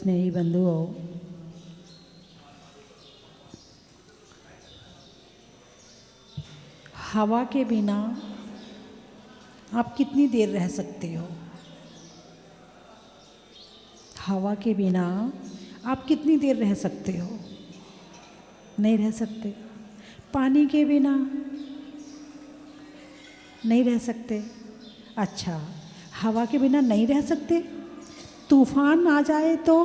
स्नेही बंधुओं, हवा के बिना आप कितनी देर रह सकते हो? हवा के बिना आप कितनी देर रह सकते हो? नहीं रह सकते। पानी के बिना नहीं रह सकते। अच्छा, हवा के बिना नहीं रह सकते। तूफान आ जाए तो?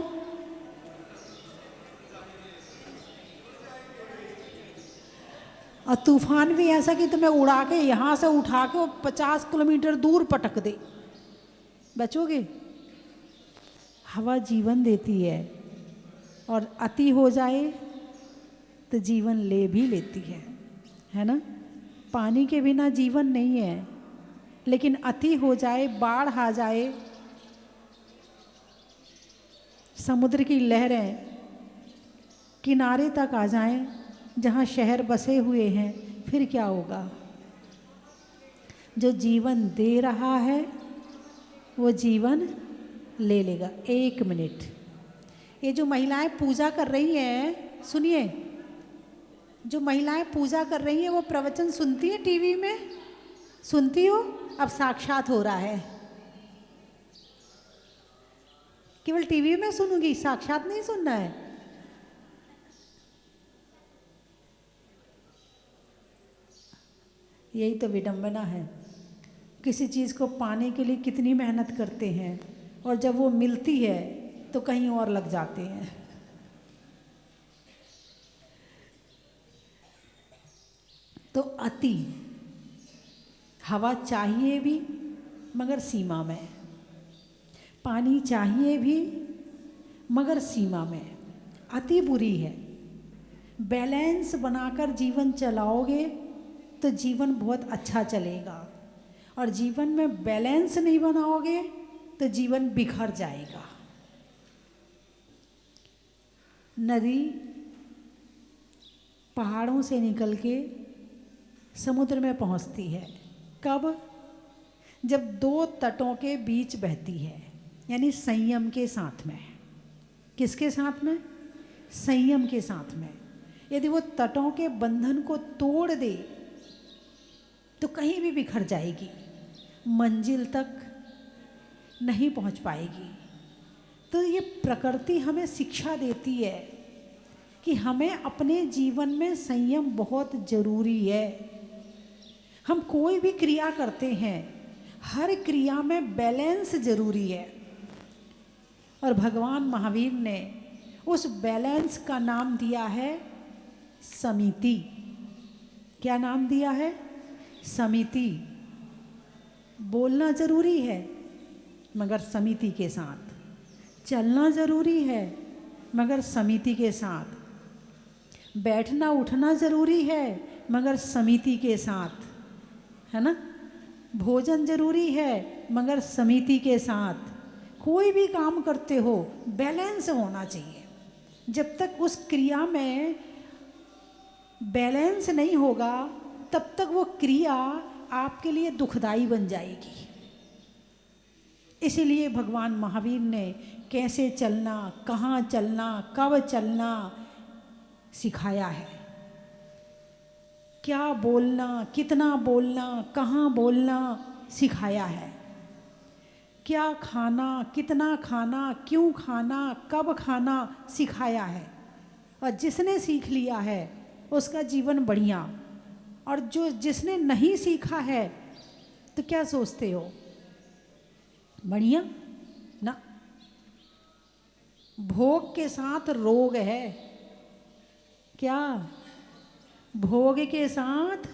और तूफान भी ऐसा कि तुम्हें उड़ा के यहाँ से उठा के 50 किलोमीटर दूर पटक दे, बचोगे? हवा जीवन देती है और अति हो जाए तो जीवन ले भी लेती है ना? पानी के बिना जीवन नहीं है, लेकिन अति हो जाए, बाढ़ आ जाए, समुद्र की लहरें किनारे तक आ जाएं, जहाँ शहर बसे हुए हैं, फिर क्या होगा? जो जीवन दे रहा है वो जीवन ले लेगा। 1 मिनट, ये जो महिलाएं पूजा कर रही हैं, सुनिए, जो महिलाएं पूजा कर रही हैं वो प्रवचन सुनती हैं टीवी में? सुनती हो? अब साक्षात हो रहा है। केवल टीवी में सुनूंगी, साक्षात नहीं सुनना है। यही तो विडंबना है। किसी चीज़ को पाने के लिए कितनी मेहनत करते हैं और जब वो मिलती है तो कहीं और लग जाते हैं। तो अति, हवा चाहिए भी मगर सीमा में, पानी चाहिए भी मगर सीमा में। अति बुरी है। बैलेंस बनाकर जीवन चलाओगे तो जीवन बहुत अच्छा चलेगा, और जीवन में बैलेंस नहीं बनाओगे तो जीवन बिखर जाएगा। नदी पहाड़ों से निकल के समुद्र में पहुंचती है। कब? जब 2 तटों के बीच बहती है, यानी संयम के साथ में। किसके साथ में? संयम के साथ में। यदि वो तटों के बंधन को तोड़ दे तो कहीं भी बिखर जाएगी, मंजिल तक नहीं पहुंच पाएगी। तो ये प्रकृति हमें शिक्षा देती है कि हमें अपने जीवन में संयम बहुत ज़रूरी है। हम कोई भी क्रिया करते हैं, हर क्रिया में बैलेंस ज़रूरी है, और भगवान महावीर ने उस बैलेंस का नाम दिया है समिति। क्या नाम दिया है? समिति। बोलना ज़रूरी है मगर समिति के साथ, चलना ज़रूरी है मगर समिति के साथ, बैठना उठना ज़रूरी है मगर समिति के साथ, है ना? भोजन ज़रूरी है मगर समिति के साथ। कोई भी काम करते हो बैलेंस होना चाहिए। जब तक उस क्रिया में बैलेंस नहीं होगा तब तक वो क्रिया आपके लिए दुखदाई बन जाएगी। इसीलिए भगवान महावीर ने कैसे चलना, कहाँ चलना, कब चलना सिखाया है। क्या बोलना, कितना बोलना, कहाँ बोलना सिखाया है। क्या खाना, कितना खाना, क्यों खाना, कब खाना सिखाया है। और जिसने सीख लिया है उसका जीवन बढ़िया, और जो जिसने नहीं सीखा है तो क्या सोचते हो? बढ़िया ना। भोग के साथ रोग है। क्या? भोग के साथ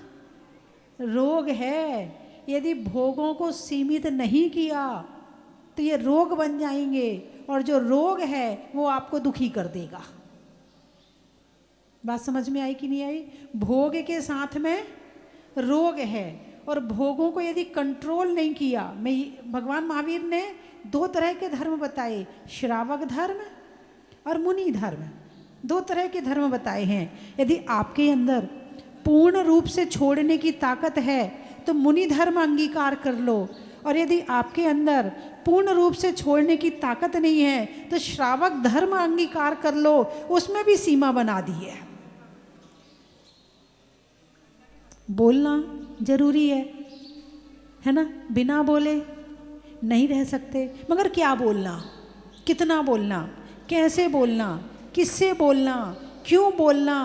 रोग है। यदि भोगों को सीमित नहीं किया तो ये रोग बन जाएंगे, और जो रोग है वो आपको दुखी कर देगा। बात समझ में आई कि नहीं आई? भोग के साथ में रोग है, और भोगों को यदि कंट्रोल नहीं किया, भगवान महावीर ने 2 तरह के धर्म बताए, श्रावक धर्म और मुनि धर्म। 2 तरह के धर्म बताए हैं। यदि आपके अंदर पूर्ण रूप से छोड़ने की ताकत है तो मुनि धर्म अंगीकार कर लो, और यदि आपके अंदर पूर्ण रूप से छोड़ने की ताकत नहीं है तो श्रावक धर्म अंगीकार कर लो, उसमें भी सीमा बना दी है। बोलना जरूरी है ना, बिना बोले नहीं रह सकते। मगर क्या बोलना, कितना बोलना, कैसे बोलना, किससे बोलना, क्यों बोलना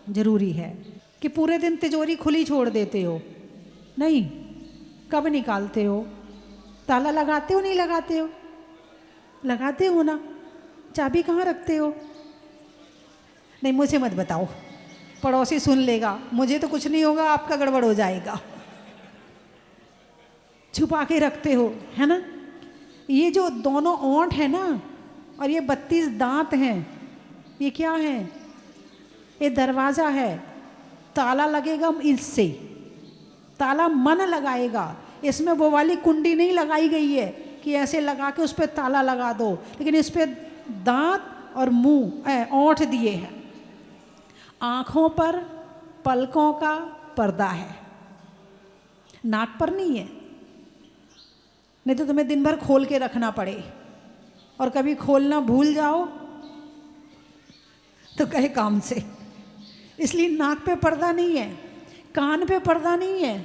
जरूरी है। कि पूरे दिन तिजोरी खुली छोड़ देते हो? नहीं। कब निकालते हो? ताला लगाते हो, नहीं लगाते हो? लगाते हो ना। चाबी कहाँ रखते हो? नहीं, मुझे मत बताओ, पड़ोसी सुन लेगा, मुझे तो कुछ नहीं होगा, आपका गड़बड़ हो जाएगा। छुपा के रखते हो, है ना। ये जो दोनों ओंठ है ना और ये 32 दांत हैं, ये क्या है? ये दरवाज़ा है। ताला लगेगा इससे, ताला मन लगाएगा। इसमें वो वाली कुंडी नहीं लगाई गई है कि ऐसे लगा के उस पर ताला लगा दो, लेकिन इस पर दांत और मुंह ओंठ दिए हैं। आँखों पर पलकों का पर्दा है, नाक पर नहीं है, नहीं तो तुम्हें दिन भर खोल के रखना पड़े और कभी खोलना भूल जाओ तो कहे काम से। इसलिए नाक पे पर्दा नहीं है, कान पे पर्दा नहीं है।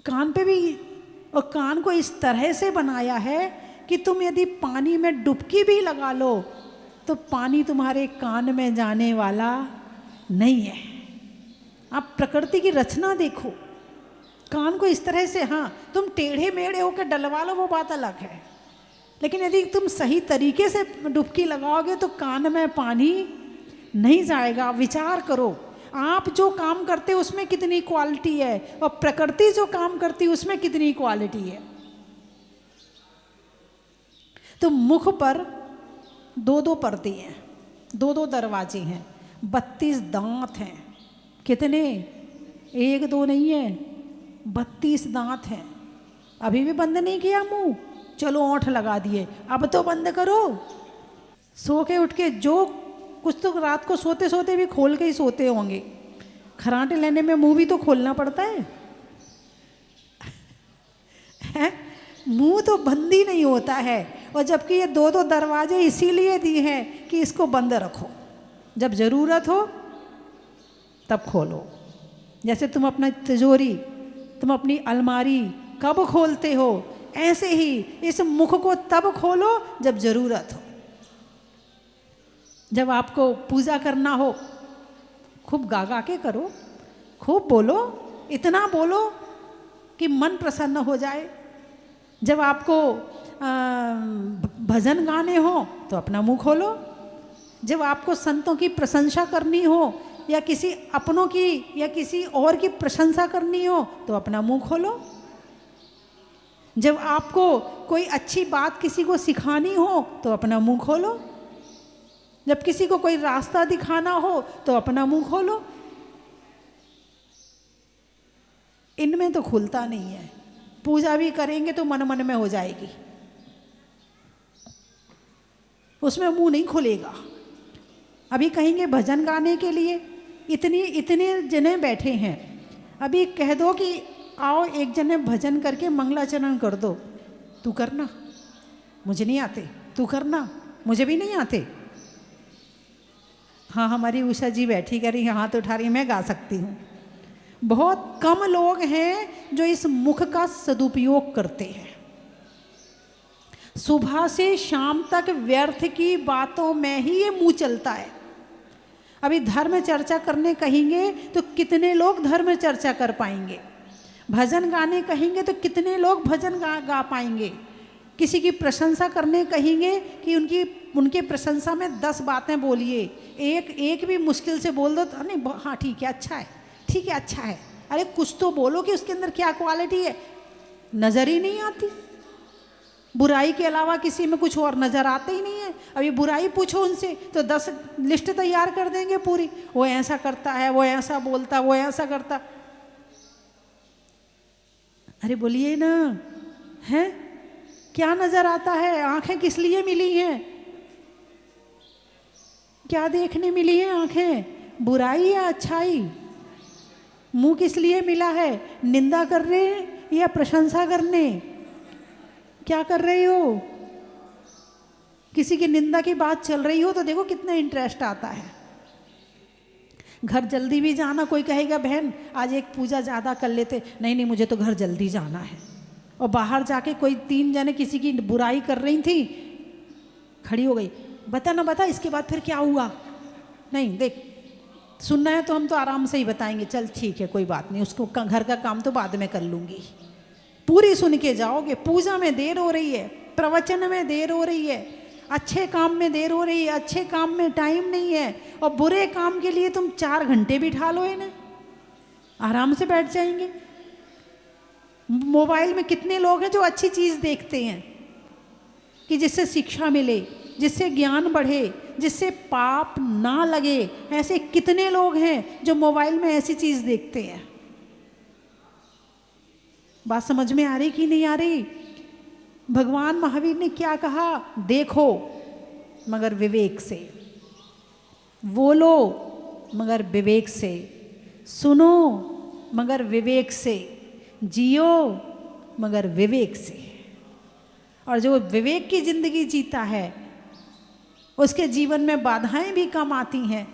कान पे भी, और कान को इस तरह से बनाया है कि तुम यदि पानी में डुबकी भी लगा लो तो पानी तुम्हारे कान में जाने वाला नहीं है। आप प्रकृति की रचना देखो, कान को इस तरह से, हाँ तुम टेढ़े मेढ़े होकर डलवा लो वो बात अलग है, लेकिन यदि तुम सही तरीके से डुबकी लगाओगे तो कान में पानी नहीं जाएगा। विचार करो, आप जो काम करते हो उसमें कितनी क्वालिटी है और प्रकृति जो काम करती है उसमें कितनी क्वालिटी है। तो मुख पर 2-2 पर्दे हैं, 2-2 दरवाजे हैं, 32 दांत हैं। कितने? 1-2 नहीं है, 32 दांत हैं। अभी भी बंद नहीं किया मुंह, चलो ओंठ लगा दिए, अब तो बंद करो। सो के उठ के जो कुछ तो रात को सोते सोते भी खोल के ही सोते होंगे। खराटे लेने में मुंह भी तो खोलना पड़ता है? मुंह तो बंद ही नहीं होता है। और जबकि ये 2-2 दरवाजे इसीलिए दिए हैं कि इसको बंद रखो, जब ज़रूरत हो तब खोलो। जैसे तुम अपना तिजोरी, तुम अपनी अलमारी कब खोलते हो, ऐसे ही इस मुख को तब खोलो जब ज़रूरत हो। जब आपको पूजा करना हो, खूब गा गा के करो, खूब बोलो, इतना बोलो कि मन प्रसन्न हो जाए। जब आपको भजन गाने हो तो अपना मुंह खोलो। जब आपको संतों की प्रशंसा करनी हो या किसी अपनों की या किसी और की प्रशंसा करनी हो तो अपना मुंह खोलो। जब आपको कोई अच्छी बात किसी को सिखानी हो तो अपना मुंह खोलो। जब किसी को कोई रास्ता दिखाना हो तो अपना मुंह खोलो। इनमें तो खुलता नहीं है। पूजा भी करेंगे तो मन मन में हो जाएगी, उसमें मुंह नहीं खुलेगा। अभी कहेंगे भजन गाने के लिए इतने जने बैठे हैं, अभी कह दो कि आओ एक जने भजन करके मंगलाचरण कर दो, तू करना, मुझे नहीं आते, तू करना, मुझे भी नहीं आते। हाँ, हमारी उषा जी बैठी कर रही है, हाथ उठा रही है, मैं गा सकती हूँ। बहुत कम लोग हैं जो इस मुख का सदुपयोग करते हैं। सुबह से शाम तक व्यर्थ की बातों में ही ये मुंह चलता है। अभी धर्म चर्चा करने कहेंगे तो कितने लोग धर्म चर्चा कर पाएंगे? भजन गाने कहेंगे तो कितने लोग भजन गा पाएंगे? किसी की प्रशंसा करने कहेंगे कि उनकी प्रशंसा में 10 बातें बोलिए, एक भी मुश्किल से बोल दो तो नहीं, हाँ ठीक है, अच्छा है, ठीक है, अच्छा है। अरे कुछ तो बोलो कि उसके अंदर क्या क्वालिटी है। नज़र ही नहीं आती, बुराई के अलावा किसी में कुछ और नज़र आता ही नहीं है। अभी बुराई पूछो उनसे तो 10 लिस्ट तैयार कर देंगे पूरी, वो ऐसा करता है, वो ऐसा बोलता, वो ऐसा करता। अरे बोलिए ना, है क्या नज़र आता है? आंखें किस लिए मिली हैं? क्या देखने मिली हैं आंखें? बुराई या अच्छाई? मुंह किस लिए मिला है? निंदा कर रहे हैं या प्रशंसा करने? क्या कर रही हो? किसी की निंदा की बात चल रही हो तो देखो कितना इंटरेस्ट आता है। घर जल्दी भी जाना, कोई कहेगा बहन आज एक पूजा ज़्यादा कर लेते, नहीं नहीं मुझे तो घर जल्दी जाना है। और बाहर जाके कोई 3 जने किसी की बुराई कर रही थी, खड़ी हो गई, बता ना बता इसके बाद फिर क्या हुआ? नहीं देख, सुनना है तो हम तो आराम से ही बताएंगे, चल ठीक है कोई बात नहीं, उसको घर का काम तो बाद में कर लूँगी। पूरी सुन के जाओगे। पूजा में देर हो रही है, प्रवचन में देर हो रही है, अच्छे काम में देर हो रही है, अच्छे काम में टाइम नहीं है, और बुरे काम के लिए तुम 4 घंटे बिठा लो इन्हें, आराम से बैठ जाएंगे। मोबाइल में कितने लोग हैं जो अच्छी चीज़ देखते हैं कि जिससे शिक्षा मिले, जिससे ज्ञान बढ़े, जिससे पाप ना लगे। ऐसे कितने लोग हैं जो मोबाइल में ऐसी चीज़ देखते हैं। बात समझ में आ रही कि नहीं आ रही? भगवान महावीर ने क्या कहा? देखो मगर विवेक से, बोलो मगर विवेक से, सुनो मगर विवेक से, जियो मगर विवेक से। और जो विवेक की जिंदगी जीता है उसके जीवन में बाधाएं भी कम आती हैं,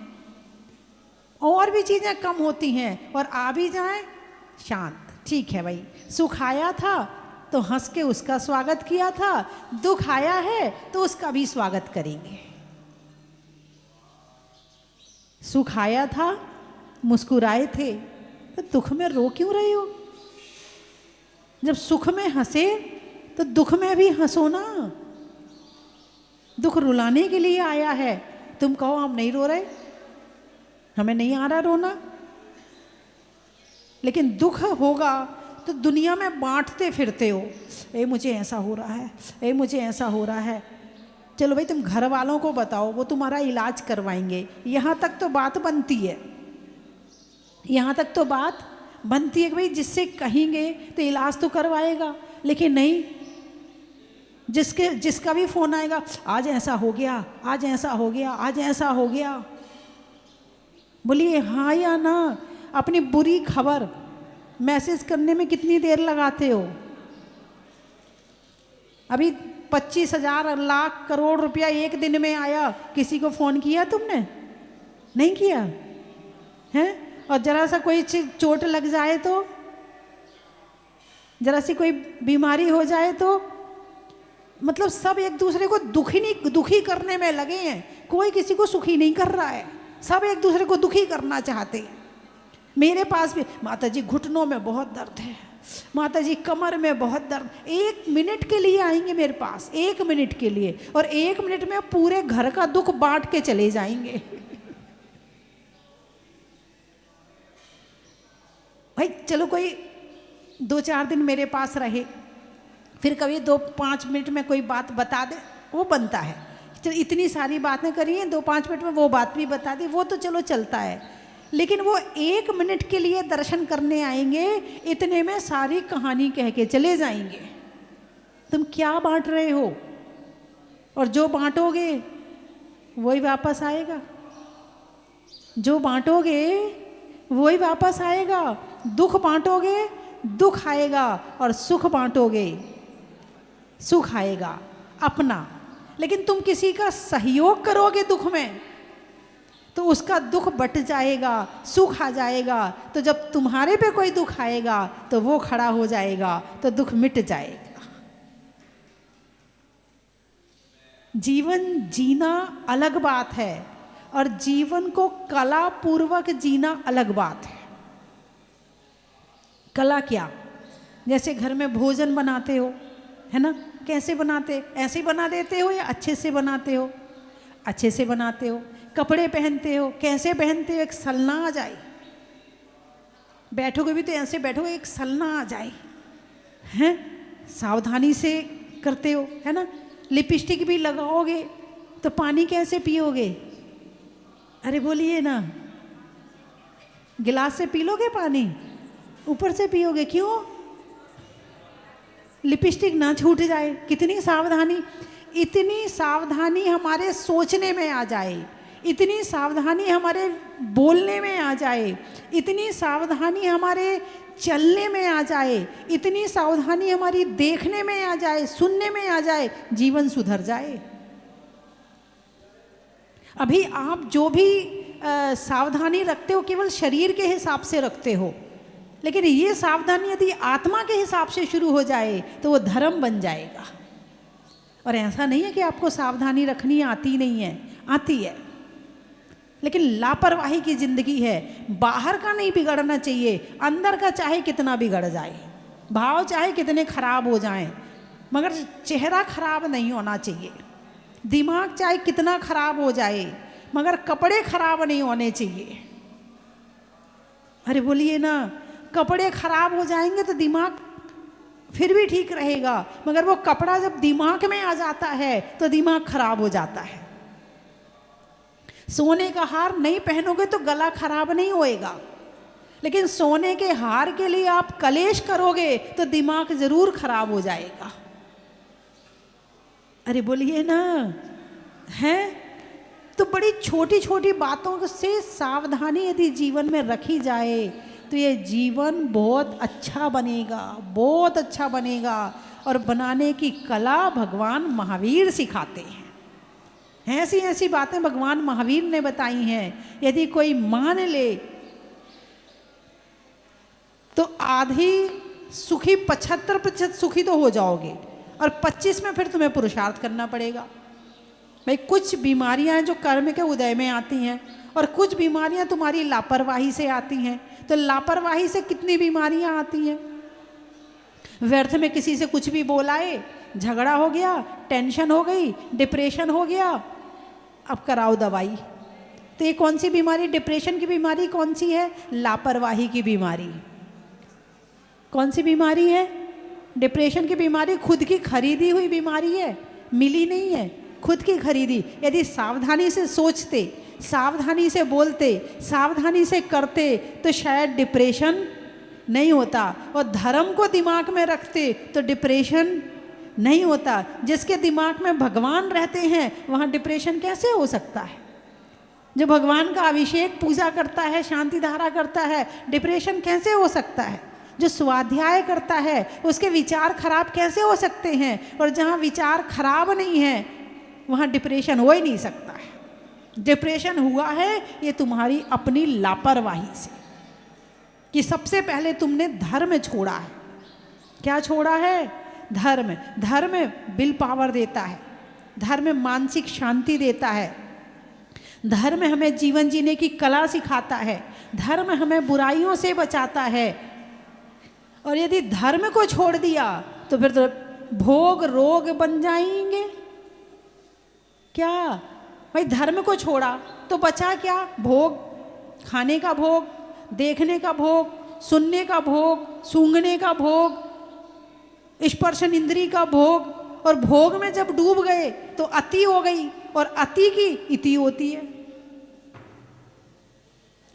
और भी चीज़ें कम होती हैं, और आ भी जाए शांत, ठीक है भाई, सुख आया था तो हंस के उसका स्वागत किया था, दुख आया है तो उसका भी स्वागत करेंगे। सुख आया था, मुस्कुराए थे, तो दुख में रो क्यों रहे हो? जब सुख में हंसे तो दुख में भी हंसो ना। दुख रुलाने के लिए आया है, तुम कहो हम नहीं रो रहे, हमें नहीं आ रहा रोना। लेकिन दुख होगा तो दुनिया में बांटते फिरते हो, ए मुझे ऐसा हो रहा है, ए मुझे ऐसा हो रहा है। चलो भाई तुम घर वालों को बताओ, वो तुम्हारा इलाज करवाएंगे, यहाँ तक तो बात बनती है, यहाँ तक तो बात बनती है कि भाई जिससे कहेंगे तो इलाज तो करवाएगा। लेकिन नहीं, जिसका भी फोन आएगा, आज ऐसा हो गया, आज ऐसा हो गया, आज ऐसा हो गया। बोलिए हाँ या ना? अपनी बुरी खबर मैसेज करने में कितनी देर लगाते हो? अभी 25,000 लाख करोड़ रुपया एक दिन में आया, किसी को फोन किया तुमने? नहीं किया है? और जरा सा कोई चोट लग जाए तो, जरा सी कोई बीमारी हो जाए तो, मतलब सब एक दूसरे को दुखी करने में लगे हैं, कोई किसी को सुखी नहीं कर रहा है, सब एक दूसरे को दुखी करना चाहते हैं। मेरे पास भी माता जी घुटनों में बहुत दर्द है, माता जी कमर में बहुत दर्द। 1 मिनट के लिए आएंगे मेरे पास, 1 मिनट के लिए, और 1 मिनट में पूरे घर का दुख बांट के चले जाएंगे। भाई चलो कोई 2-4 दिन मेरे पास रहे, फिर कभी 2-5 मिनट में कोई बात बता दे, वो बनता है। चलो इतनी सारी बातें करी हैं, 2-5 मिनट में वो बात भी बता दी, वो तो चलो चलता है। लेकिन वो 1 मिनट के लिए दर्शन करने आएंगे, इतने में सारी कहानी कह के चले जाएंगे। तुम क्या बांट रहे हो? और जो बांटोगे वही वापस आएगा, जो बांटोगे वही वापस आएगा। दुख बांटोगे दुख आएगा, और सुख बांटोगे सुख आएगा अपना। लेकिन तुम किसी का सहयोग करोगे दुख में तो उसका दुख बट जाएगा, सुख आ जाएगा। तो जब तुम्हारे पे कोई दुख आएगा तो वो खड़ा हो जाएगा, तो दुख मिट जाएगा। जीवन जीना अलग बात है, और जीवन को कला पूर्वक जीना अलग बात है। कला क्या? जैसे घर में भोजन बनाते हो, है ना, कैसे बनाते? ऐसे ही बना देते हो या अच्छे से बनाते हो? अच्छे से बनाते हो। कपड़े पहनते हो, कैसे पहनते हो? एक सलना आ जाए। बैठोगे भी तो ऐसे बैठोगे एक सलना आ जाए, हैं? सावधानी से करते हो, है ना। लिपस्टिक भी लगाओगे तो पानी कैसे पियोगे? अरे बोलिए ना, गिलास से पी लोगे पानी? ऊपर से पियोगे, क्यों? लिपस्टिक ना छूट जाए। कितनी सावधानी, इतनी सावधानी हमारे सोचने में आ जाए, इतनी सावधानी हमारे बोलने में आ जाए, इतनी सावधानी हमारे चलने में आ जाए, इतनी सावधानी हमारी देखने में आ जाए, सुनने में आ जाए, जीवन सुधर जाए। अभी आप जो भी सावधानी रखते हो केवल शरीर के हिसाब से रखते हो, लेकिन ये सावधानी यदि आत्मा के हिसाब से शुरू हो जाए तो वो धर्म बन जाएगा। और ऐसा नहीं है कि आपको सावधानी रखनी आती नहीं है, आती है, लेकिन लापरवाही की जिंदगी है। बाहर का नहीं बिगड़ना चाहिए, अंदर का चाहे कितना बिगड़ जाए, भाव चाहे कितने खराब हो जाएं, मगर चेहरा खराब नहीं होना चाहिए। दिमाग चाहे कितना खराब हो जाए, मगर कपड़े खराब नहीं होने चाहिए। अरे बोलिए ना, कपड़े खराब हो जाएंगे तो दिमाग फिर भी ठीक रहेगा, मगर वो कपड़ा जब दिमाग में आ जाता है तो दिमाग खराब हो जाता है। सोने का हार नहीं पहनोगे तो गला खराब नहीं होएगा, लेकिन सोने के हार के लिए आप कलेश करोगे तो दिमाग जरूर खराब हो जाएगा। अरे बोलिए ना, है तो बड़ी छोटी छोटी बातों से सावधानी यदि जीवन में रखी जाए तो ये जीवन बहुत अच्छा बनेगा, बहुत अच्छा बनेगा। और बनाने की कला भगवान महावीर सिखाते हैं। ऐसी ऐसी बातें भगवान महावीर ने बताई हैं, यदि कोई मान ले तो आधी सुखी 75% सुखी तो हो जाओगे, और 25 में फिर तुम्हें पुरुषार्थ करना पड़ेगा। भाई कुछ बीमारियां हैं जो कर्म के उदय में आती हैं, और कुछ बीमारियां तुम्हारी लापरवाही से आती हैं। तो लापरवाही से कितनी बीमारियां आती हैं। व्यर्थ में किसी से कुछ भी बोलाए, झगड़ा हो गया, टेंशन हो गई, डिप्रेशन हो गया, अब कराओ दवाई। तो ये कौन सी बीमारी, डिप्रेशन की बीमारी कौन सी है? लापरवाही की बीमारी। कौन सी बीमारी है? डिप्रेशन की बीमारी खुद की खरीदी हुई बीमारी है, मिली नहीं है, खुद की खरीदी। यदि सावधानी से सोचते, सावधानी से बोलते, सावधानी से करते तो शायद डिप्रेशन नहीं होता, और धर्म को दिमाग में रखते तो डिप्रेशन नहीं होता। जिसके दिमाग में भगवान रहते हैं वहाँ डिप्रेशन कैसे हो सकता है? जो भगवान का अभिषेक पूजा करता है, शांति धारा करता है, डिप्रेशन कैसे हो सकता है? जो स्वाध्याय करता है उसके विचार खराब कैसे हो सकते हैं? और जहाँ विचार खराब नहीं है वहाँ डिप्रेशन हो ही नहीं सकता है। डिप्रेशन हुआ है ये तुम्हारी अपनी लापरवाही से, कि सबसे पहले तुमने धर्म छोड़ा है। क्या छोड़ा है? धर्म। धर्म विल पावर देता है, धर्म मानसिक शांति देता है, धर्म हमें जीवन जीने की कला सिखाता है, धर्म हमें बुराइयों से बचाता है। और यदि धर्म को छोड़ दिया तो फिर तो भोग रोग बन जाएंगे। क्या भाई, धर्म को छोड़ा तो बचा क्या? भोग, खाने का भोग, देखने का भोग, सुनने का भोग, सूंघने का भोग, स्पर्शन इंद्री का भोग। और भोग में जब डूब गए तो अति हो गई, और अति की इति होती है।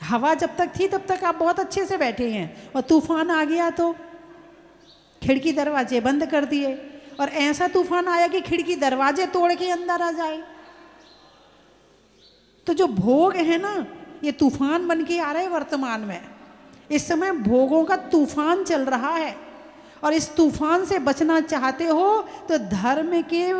हवा जब तक थी तब तक आप बहुत अच्छे से बैठे हैं, और तूफान आ गया तो खिड़की दरवाजे बंद कर दिए, और ऐसा तूफान आया कि खिड़की दरवाजे तोड़ के अंदर आ जाए। तो जो भोग है ना, ये तूफान बन के आ रहे हैं वर्तमान में। इस समय भोगों का तूफान चल रहा है, और इस तूफान से बचना चाहते हो तो धर्म के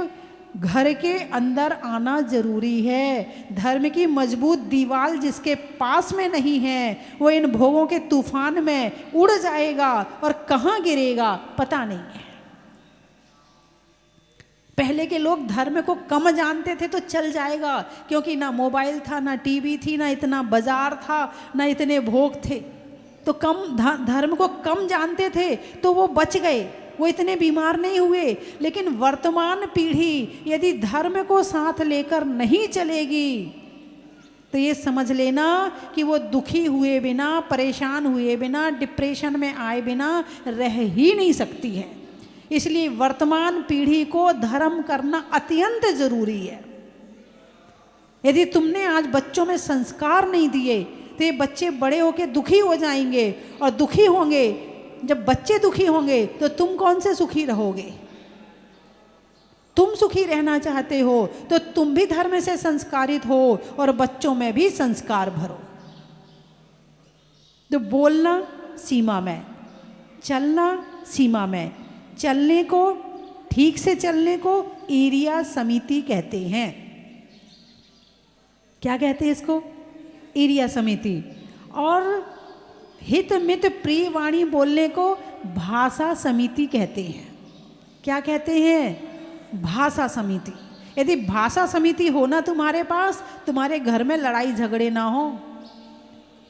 घर के अंदर आना जरूरी है। धर्म की मजबूत दीवार जिसके पास में नहीं है वो इन भोगों के तूफान में उड़ जाएगा, और कहाँ गिरेगा पता नहीं है। पहले के लोग धर्म को कम जानते थे तो चल जाएगा, क्योंकि ना मोबाइल था, ना टीवी थी, ना इतना बाजार था, ना इतने भोग थे, तो कम धर्म को कम जानते थे तो वो बच गए, वो इतने बीमार नहीं हुए। लेकिन वर्तमान पीढ़ी यदि धर्म को साथ लेकर नहीं चलेगी तो ये समझ लेना कि वो दुखी हुए बिना, परेशान हुए बिना, डिप्रेशन में आए बिना रह ही नहीं सकती है। इसलिए वर्तमान पीढ़ी को धर्म करना अत्यंत जरूरी है। यदि तुमने आज बच्चों में संस्कार नहीं दिए तो ये बच्चे बड़े होकर दुखी हो जाएंगे, और दुखी होंगे। जब बच्चे दुखी होंगे तो तुम कौन से सुखी रहोगे? तुम सुखी रहना चाहते हो तो तुम भी धर्म से संस्कारित हो और बच्चों में भी संस्कार भरो। तो बोलना सीमा में, चलना सीमा में, चलने को, ठीक से चलने को एरिया समिति कहते हैं। क्या कहते हैं इसको? एरिया समिति। और हित मित प्रिय वाणी बोलने को भाषा समिति कहते हैं। क्या कहते हैं? भाषा समिति। यदि भाषा समिति हो ना तुम्हारे पास, तुम्हारे घर में लड़ाई झगड़े ना हो,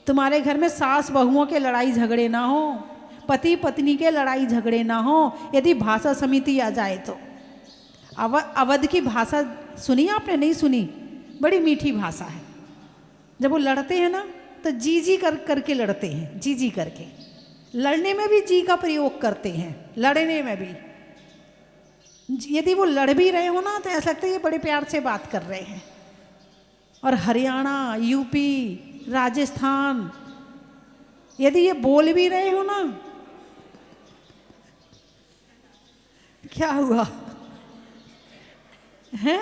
तुम्हारे घर में सास बहुओं के लड़ाई झगड़े ना हो, पति पत्नी के लड़ाई झगड़े ना हो, यदि भाषा समिति आ जाए तो। अवध की भाषा सुनी आपने? नहीं सुनी? बड़ी मीठी भाषा है। जब वो लड़ते हैं ना तो जी जी करके लड़ते हैं, जी जी करके। लड़ने में भी जी का प्रयोग करते हैं, लड़ने में भी। यदि वो लड़ भी रहे हो ना तो ऐसा लगता है ये बड़े प्यार से बात कर रहे हैं। और हरियाणा, यूपी, राजस्थान, यदि ये बोल भी रहे हो ना, क्या हुआ है?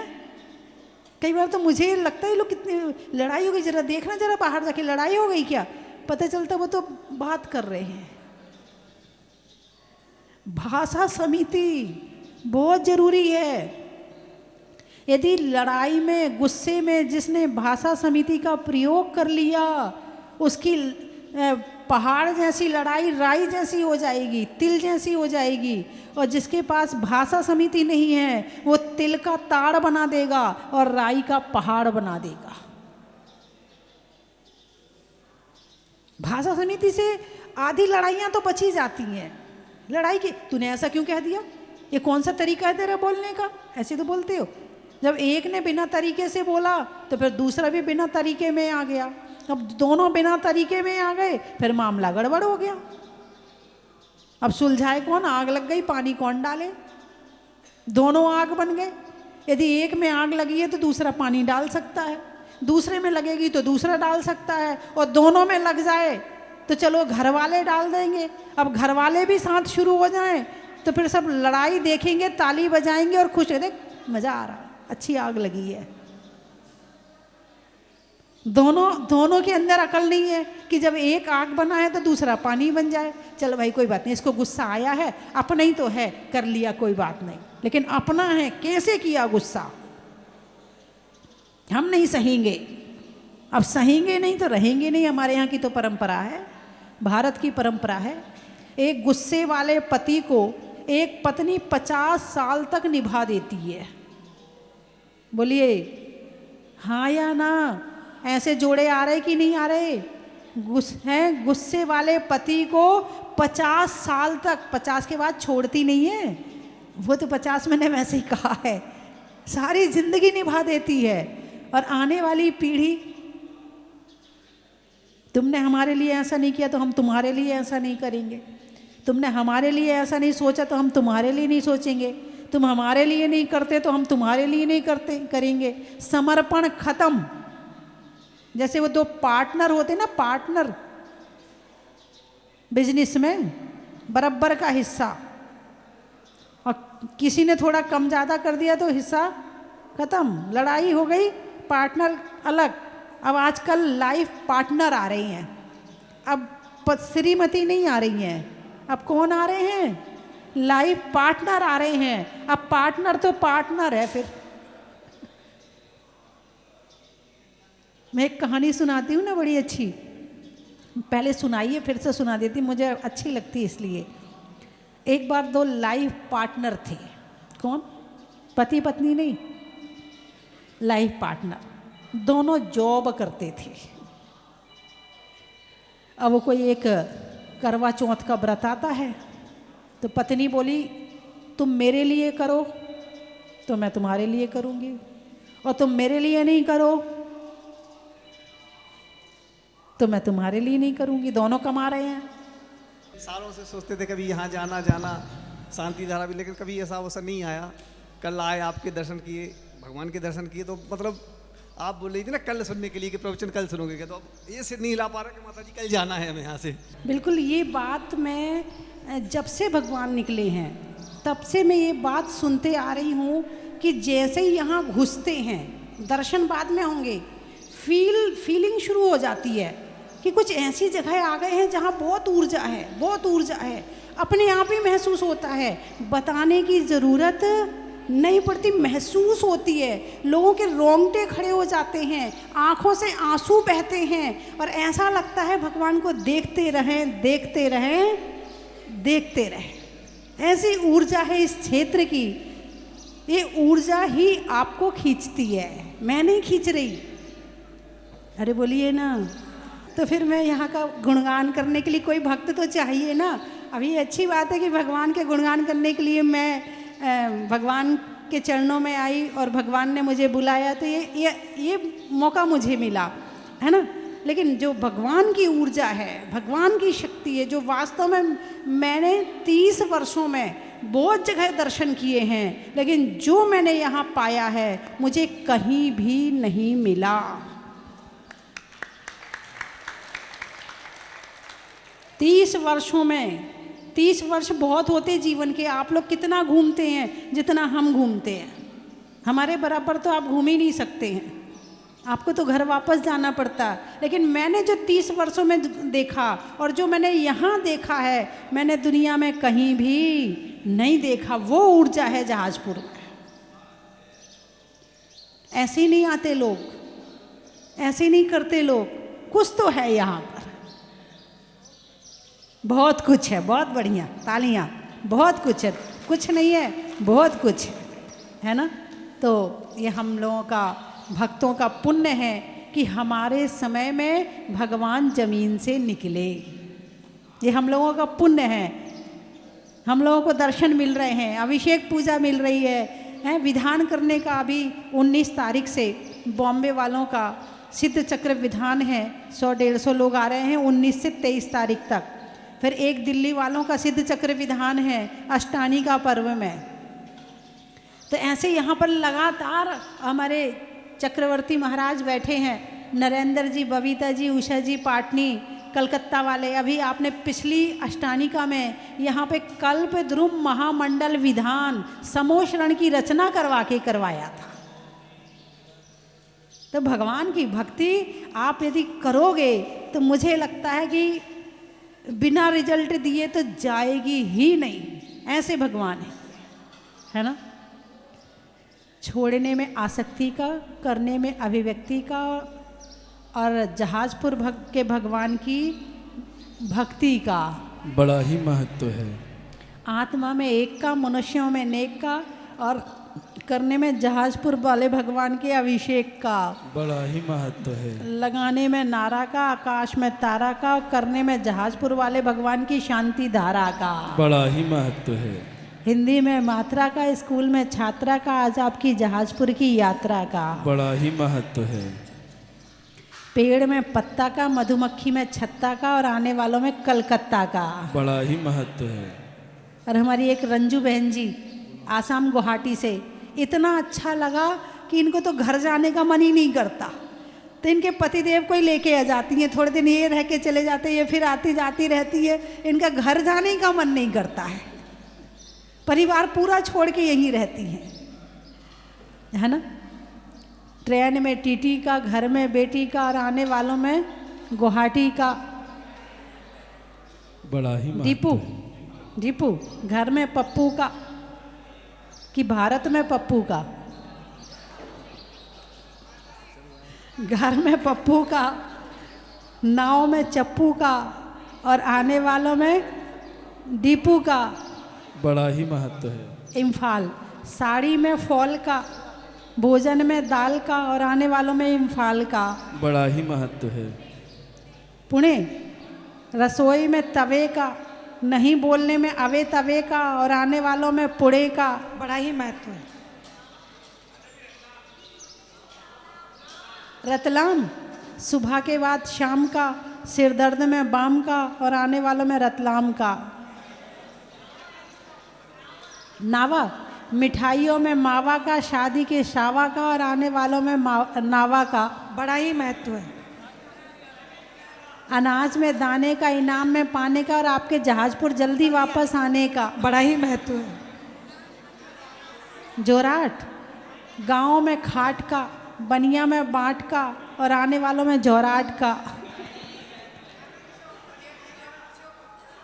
कई बार तो मुझे लगता है लोग कितनी लड़ाई हो गई, जरा देखना, जरा बाहर जाके लड़ाई हो गई क्या, पता चलता वो तो बात कर रहे हैं। भाषा समिति बहुत जरूरी है। यदि लड़ाई में, गुस्से में जिसने भाषा समिति का प्रयोग कर लिया, उसकी पहाड़ जैसी लड़ाई राई जैसी हो जाएगी, तिल जैसी हो जाएगी। और जिसके पास भाषा समिति नहीं है, वो तिल का ताड़ बना देगा और राई का पहाड़ बना देगा। भाषा समिति से आधी लड़ाइयाँ तो बची जाती हैं। लड़ाई की, तूने ऐसा क्यों कह दिया, ये कौन सा तरीका है तेरा बोलने का, ऐसे तो बोलते हो। जब एक ने बिना तरीके से बोला तो फिर दूसरा भी बिना तरीके में आ गया। अब दोनों बिना तरीके में आ गए, फिर मामला गड़बड़ हो गया। अब सुलझाए कौन? आग लग गई, पानी कौन डाले? दोनों आग बन गए। यदि एक में आग लगी है तो दूसरा पानी डाल सकता है, दूसरे में लगेगी तो दूसरा डाल सकता है, और दोनों में लग जाए तो चलो घर वाले डाल देंगे। अब घर वाले भी साथ शुरू हो जाएं तो फिर सब लड़ाई देखेंगे, ताली बजाएंगे और खुश है, देख मज़ा आ रहा है, अच्छी आग लगी है। दोनों के अंदर अकल नहीं है कि जब एक आग बना है तो दूसरा पानी बन जाए। चलो भाई कोई बात नहीं, इसको गुस्सा आया है, अपना ही तो है, कर लिया, कोई बात नहीं, लेकिन अपना है, कैसे किया गुस्सा, हम नहीं सहेंगे। अब सहेंगे नहीं तो रहेंगे नहीं। हमारे यहाँ की तो परंपरा है, भारत की परंपरा है, एक गुस्से वाले पति को एक पत्नी 50 साल तक निभा देती है। बोलिए हाँ या ना? ऐसे जोड़े आ रहे कि नहीं आ रहे? गुस्से वाले पति को 50 साल तक, 50 के बाद छोड़ती नहीं है वो, तो 50 मैंने वैसे ही कहा है, सारी जिंदगी निभा देती है। और आने वाली पीढ़ी, तुमने हमारे लिए ऐसा नहीं किया तो हम तुम्हारे लिए ऐसा नहीं करेंगे, तुमने हमारे लिए ऐसा नहीं सोचा तो हम तुम्हारे लिए नहीं सोचेंगे, तुम हमारे लिए नहीं करते तो हम तुम्हारे लिए नहीं करेंगे। समर्पण खत्म। जैसे वो दो पार्टनर होते ना, पार्टनर बिजनेस में, बराबर का हिस्सा, और किसी ने थोड़ा कम ज़्यादा कर दिया तो हिस्सा खत्म, लड़ाई हो गई, पार्टनर अलग। अब आजकल लाइफ पार्टनर आ रही हैं, अब श्रीमती नहीं आ रही हैं, अब कौन आ रहे हैं? लाइफ पार्टनर आ रहे हैं। अब पार्टनर तो पार्टनर है। फिर मैं एक कहानी सुनाती हूँ ना, बड़ी अच्छी, पहले सुनाइए फिर से सुना देती, मुझे अच्छी लगती इसलिए। एक बार दो लाइफ पार्टनर थे। कौन? पति पत्नी नहीं, लाइफ पार्टनर, दोनों जॉब करते थे। अब वो कोई एक करवा चौथ का व्रत आता है तो पत्नी बोली तुम मेरे लिए करो तो मैं तुम्हारे लिए करूँगी, और तुम मेरे लिए नहीं करो तो मैं तुम्हारे लिए नहीं करूँगी। दोनों कमा रहे हैं। सालों से सोचते थे कभी यहाँ जाना शांति धारा भी, लेकिन कभी ऐसा अवसर नहीं आया। कल आए, आपके दर्शन किए, भगवान के दर्शन किए, तो मतलब आप बोल रही थी ना कल सुनने के लिए कि प्रवचन कल सुनोगे क्या, तो अब ये सिर नहीं हिला पा रहा कि माता जी कल जाना है हमें यहाँ से। बिल्कुल, ये बात मैं जब से भगवान निकले हैं तब से मैं ये बात सुनते आ रही हूँ कि जैसे ही यहाँ घुसते हैं, दर्शन बाद में होंगे, फीलिंग शुरू हो जाती है कि कुछ ऐसी जगह आ गए हैं जहाँ बहुत ऊर्जा है, बहुत ऊर्जा है। अपने आप ही महसूस होता है, बताने की ज़रूरत नहीं पड़ती, महसूस होती है। लोगों के रोंगटे खड़े हो जाते हैं, आँखों से आंसू बहते हैं और ऐसा लगता है भगवान को देखते रहें, देखते रहें, देखते रहें। ऐसी ऊर्जा है इस क्षेत्र की, ये ऊर्जा ही आपको खींचती है, मैं नहीं खींच रही। अरे बोलिए ना। तो फिर मैं यहाँ का गुणगान करने के लिए कोई भक्त तो चाहिए ना। अभी अच्छी बात है कि भगवान के गुणगान करने के लिए मैं भगवान के चरणों में आई और भगवान ने मुझे बुलाया, तो ये मौका मुझे मिला, है ना। लेकिन जो भगवान की ऊर्जा है, भगवान की शक्ति है, जो वास्तव में मैंने 30 वर्षों में बहुत जगह दर्शन किए हैं, लेकिन जो मैंने यहाँ पाया है मुझे कहीं भी नहीं मिला। 30 वर्षों में, 30 वर्ष बहुत होते जीवन के। आप लोग कितना घूमते हैं जितना हम घूमते हैं, हमारे बराबर तो आप घूम ही नहीं सकते हैं, आपको तो घर वापस जाना पड़ता। लेकिन मैंने जो 30 वर्षों में देखा और जो मैंने यहाँ देखा है, मैंने दुनिया में कहीं भी नहीं देखा। वो ऊर्जा है जहाजपुर में। ऐसे नहीं आते लोग, ऐसे नहीं करते लोग, कुछ तो है यहाँ पर, बहुत कुछ है, बहुत बढ़िया, तालियाँ। बहुत कुछ है, कुछ नहीं है, बहुत कुछ है ना। तो ये हम लोगों का, भक्तों का पुण्य है कि हमारे समय में भगवान जमीन से निकले। ये हम लोगों का पुण्य है, हम लोगों को दर्शन मिल रहे हैं, अभिषेक पूजा मिल रही है। विधान करने का अभी 19 तारीख से बॉम्बे वालों का सिद्ध चक्र विधान है, 100-150 लोग आ रहे हैं 19 से 23 तारीख तक। फिर एक दिल्ली वालों का सिद्ध चक्र विधान है अष्टानी का पर्व में। तो ऐसे यहाँ पर लगातार हमारे चक्रवर्ती महाराज बैठे हैं, नरेंद्र जी, बबीता जी, उषा जी, पाटनी, कलकत्ता वाले। अभी आपने पिछली अष्टानिका में यहाँ पे कल्प ध्रुव महामंडल विधान समोशरण की रचना करवाया था। तो भगवान की भक्ति आप यदि करोगे तो मुझे लगता है कि बिना रिजल्ट दिए तो जाएगी ही नहीं, ऐसे भगवान है ना। छोड़ने में आसक्ति का, करने में अभिव्यक्ति का, और जहाजपुर के भगवान की भक्ति का बड़ा ही महत्व है। आत्मा में एक का, मनुष्यों में नेक का, और करने में जहाजपुर वाले भगवान के अभिषेक का बड़ा ही महत्व है। लगाने में नारा का, आकाश में तारा का, और करने में जहाजपुर वाले भगवान की शांति धारा का बड़ा ही महत्व है। हिंदी में मात्रा का, स्कूल में छात्रा का, आज आपकी जहाजपुर की यात्रा का बड़ा ही महत्व है। पेड़ में पत्ता का, मधुमक्खी में छत्ता का, और आने वालों में कलकत्ता का बड़ा ही महत्व है। और हमारी एक रंजू बहन जी आसाम गुवाहाटी से, इतना अच्छा लगा कि इनको तो घर जाने का मन ही नहीं करता। तो इनके पतिदेव को ही लेके आ जाती हैं, थोड़े दिन ये रह के चले जाते हैं, ये फिर आती जाती रहती है, इनका घर जाने का मन नहीं करता है। परिवार पूरा छोड़ के यहीं रहती हैं, है ना। ट्रेन में टीटी का, घर में बेटी का, और आने वालों में गुवाहाटी का बड़ा ही दीपू, दीपू घर में पप्पू का, कि भारत में पप्पू का, घर में पप्पू का, नाव में चप्पू का, और आने वालों में दीपू का बड़ा ही महत्व है। इम्फाल, साड़ी में फॉल का, भोजन में दाल का, और आने वालों में इम्फाल का बड़ा ही महत्व है। पुणे, रसोई में तवे का, नहीं बोलने में अवे तवे का, और आने वालों में पुणे का बड़ा ही महत्व है। रतलाम, सुबह के बाद शाम का, सिर दर्द में बाम का, और आने वालों में रतलाम का। नावा, मिठाइयों में मावा का, शादी के शावा का, और आने वालों में नावा का बड़ा ही महत्व है। अनाज में दाने का, इनाम में पाने का, और आपके जहाजपुर जल्दी वापस आने का बड़ा ही महत्व है। जोराट, गाँव में खाट का, बनिया में बाँट का, और आने वालों में जोराट का।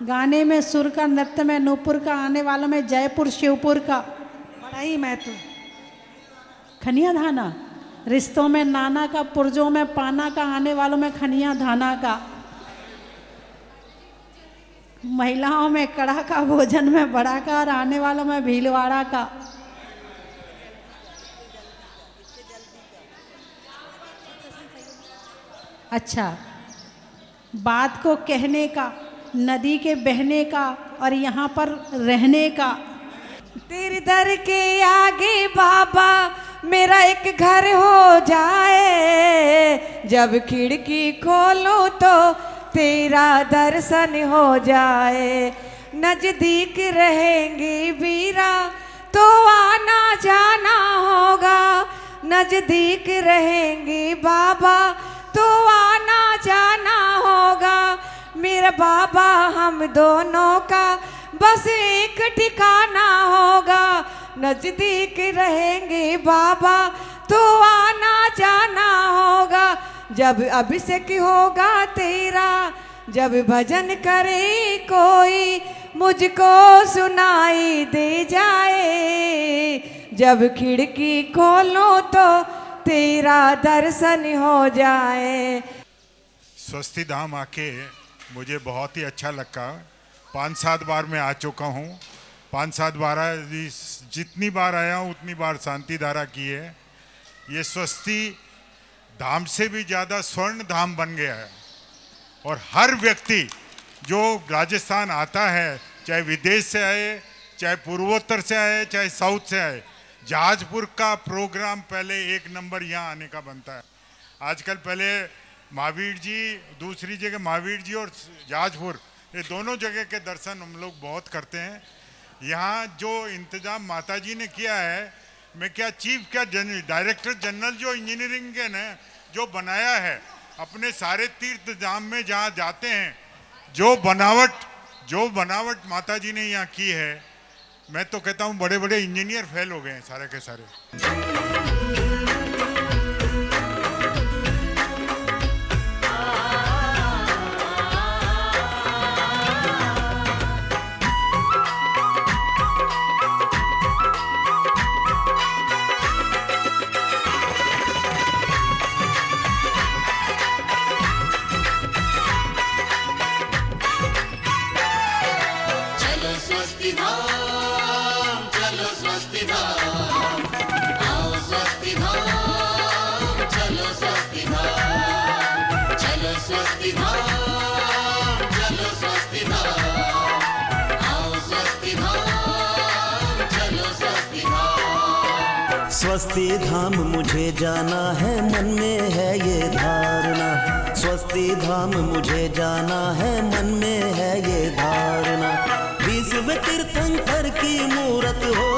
गाने में सुर का, नृत्य में नूपुर का, आने वालों में जयपुर शिवपुर का बड़ा ही महत्व। खनिया धाना, रिश्तों में नाना का, पुर्जों में पाना का, आने वालों में खनिया धाना का, महिलाओं में कड़ा का, भोजन में बड़ा का, और आने वालों में भीलवाड़ा का। अच्छा, बात को कहने का, नदी के बहने का, और यहाँ पर रहने का। तेरे दर के आगे बाबा मेरा एक घर हो जाए, जब खिड़की खोलो तो तेरा दर्शन हो जाए। नजदीक रहेंगे बीरा तो आना जाना होगा, नजदीक रहेंगे बाबा तो आना जाना होगा। मेरा बाबा हम दोनों का बस एक ठिकाना होगा, नजदीक रहेंगे बाबा तो आना जाना होगा। जब अभिषेक होगा तेरा, जब भजन करे कोई मुझको सुनाई दे जाए, जब खिड़की खोलो तो तेरा दर्शन हो जाए। स्वस्ति धाम आके मुझे बहुत ही अच्छा लगा। 5-7 बार मैं आ चुका हूँ। 5-7 बार जितनी बार आया हूँ उतनी बार शांति धारा की है। ये स्वस्ति धाम से भी ज़्यादा स्वर्ण धाम बन गया है। और हर व्यक्ति जो राजस्थान आता है, चाहे विदेश से आए, चाहे पूर्वोत्तर से आए, चाहे साउथ से आए, जहाजपुर का प्रोग्राम पहले 1 नंबर यहाँ आने का बनता है। आजकल पहले महावीर जी, दूसरी जगह महावीर जी और जहाजपुर, ये दोनों जगह के दर्शन हम लोग बहुत करते हैं। यहाँ जो इंतजाम माता जी ने किया है, मैं क्या चीफ क्या डायरेक्टर जनरल जो इंजीनियरिंग के ने जो बनाया है, अपने सारे तीर्थ धाम में जहाँ जाते हैं, जो बनावट माता जी ने यहाँ की है, मैं तो कहता हूँ बड़े बड़े इंजीनियर फेल हो गए हैं सारे के सारे। स्वस्ति धाम मुझे जाना है, मन में है ये धारणा। स्वस्ति धाम मुझे जाना है, मन में है ये धारणा। विश्व तीर्थंकर की मूरत हो,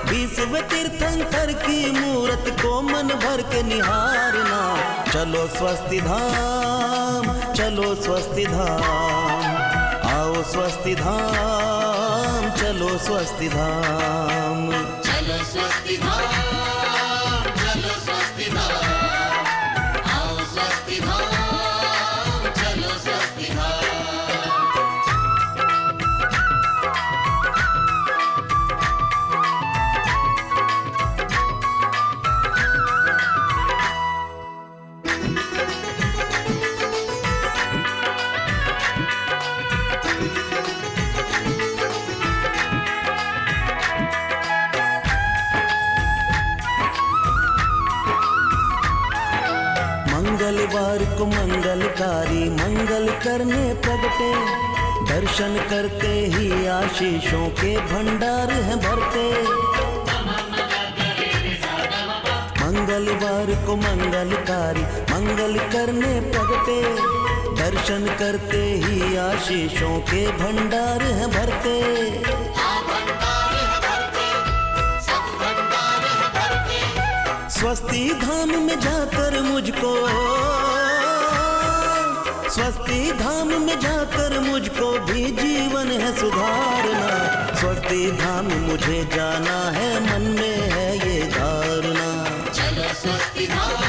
विश्व तीर्थंकर की मूरत को मन भर के निहारना। चलो स्वस्ति धाम, चलो स्वस्ति धाम, आओ स्वस्ति धाम, चलो स्वस्ति धाम। चलो स्वस्ति धाम, चलो स्वस्ति धाम, आओ स्वस्ति धाम, चलो स्वस्ति धाम। मंगलवार को मंगलकारी मंगल करने प्रगटे, दर्शन करते ही आशीषों के भंडार हैं भरते। मंगलवार को मंगलकारी मंगल करने प्रगटे, दर्शन करते ही आशीषों के भंडार हैं भरते। स्वस्ति धाम में जाकर मुझको, स्वस्ति धाम में जाकर मुझको भी जीवन है सुधारना। स्वस्ति धाम मुझे जाना है, मन में है ये धारणा। चलो स्वस्ति धाम,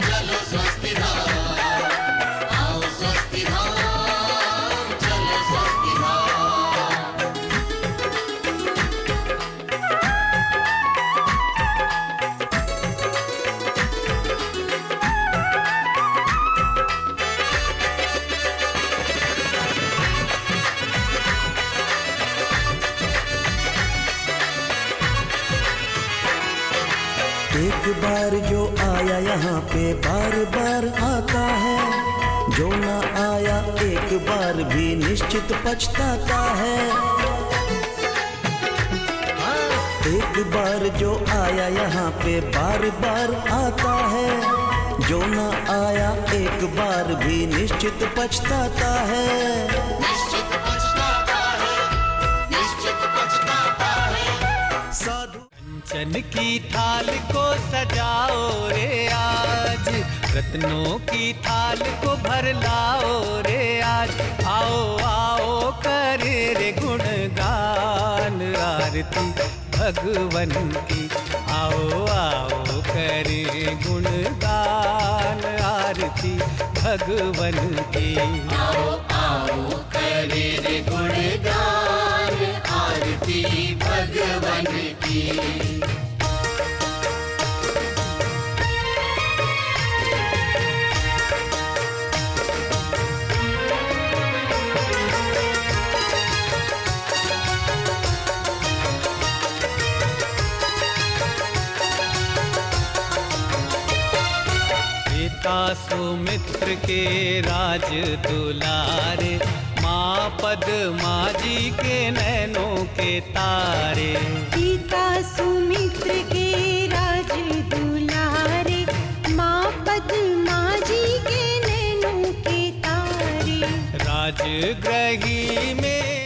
चलो स्वस्ति धाम, आओ स्वस्ति धाम। एक बार जो आया यहाँ पे बार बार आता है, जो ना आया एक बार भी निश्चित पछताता है। एक बार जो आया यहाँ पे बार बार आता है, जो ना आया एक बार भी निश्चित पछताता है। निश्चित पछताता है, निश्चित पछताता है। साधु कंचन की थाल को सजाओ रे आज, रत्नों की थाल को भर लाओ रे आज। आओ आओ करे रे गुणगान आरती भगवन की, आओ आओ करे गुणगान आरती भगवन की। आओ आओ करे रे गुणगान आरती भगवन की। पिता सुमित्र के राज दुलारे, माँ पद्मा जी के नैनों के तारे। पिता सुमित्र के राज दुलारे, माँ पद्मा जी के नैनों के तारे। राजगृही में